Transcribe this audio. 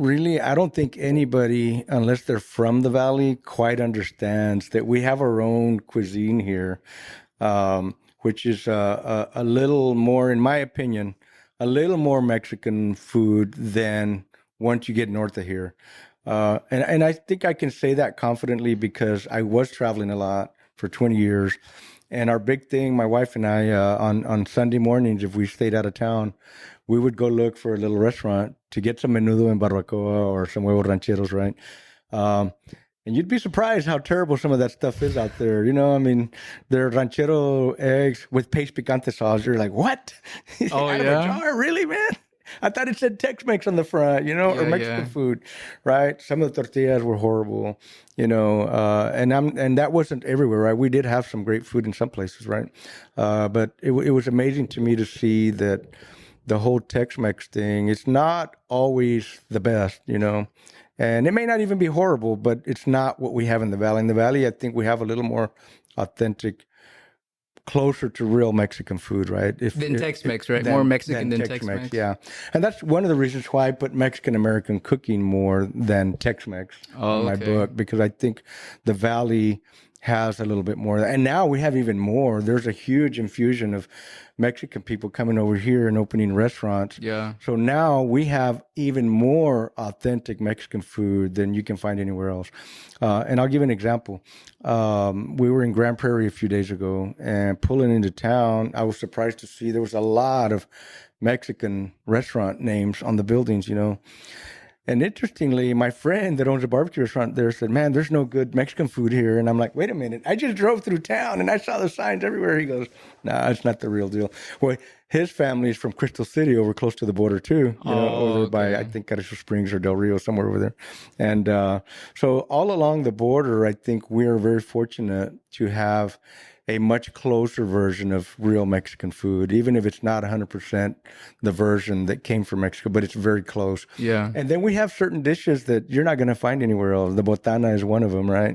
really, I don't think anybody, unless they're from the valley, quite understands that we have our own cuisine here, which is a little more, in my opinion, a little more Mexican food than once you get north of here. And I think I can say that confidently because I was traveling a lot for 20 years. And our big thing, my wife and I, on Sunday mornings, if we stayed out of town, we would go look for a little restaurant to get some menudo en barbacoa or some huevos rancheros, right? Um, and you'd be surprised how terrible some of that stuff is out there. I mean, they're ranchero eggs with paste picante sauce. You're like, what? Oh Out of a yeah, jar? Really, man? I thought it said Tex-Mex on the front, or yeah, Mexican yeah. food, right? Some of the tortillas were horrible, and that wasn't everywhere, right? We did have some great food in some places, right? But it was amazing to me to see that the whole Tex-Mex thing, it's not always the best. And it may not even be horrible, but it's not what we have in the Valley. In the Valley, I think we have a little more authentic, closer to real Mexican food, right? Then Tex-Mex, right? More Than Mexican than Tex-Mex, Tex-Mex. yeah. And that's one of the reasons why I put Mexican American cooking more than Tex-Mex on Oh, my okay. book, because I think the Valley has a little bit more. And now we have even more. There's a huge infusion of Mexican people coming over here and opening restaurants. Yeah. So now we have even more authentic Mexican food than you can find anywhere else. And I'll give an example. We were in Grand Prairie a few days ago, and pulling into town, I was surprised to see there was a lot of Mexican restaurant names on the buildings. And interestingly, my friend that owns a barbecue restaurant there said, "Man, there's no good Mexican food here." And I'm like, "Wait a minute. I just drove through town and I saw the signs everywhere." He goes, "Nah, it's not the real deal." Well, his family is from Crystal City, over close to the border too, over Oh, there by, I okay. think, Carrizo Springs or Del Rio, somewhere over there. And so all along the border, I think we're very fortunate to have a much closer version of real Mexican food, even if it's not 100% the version that came from Mexico, but it's very close. Yeah. And then we have certain dishes that you're not going to find anywhere else. The botana is one of them, right?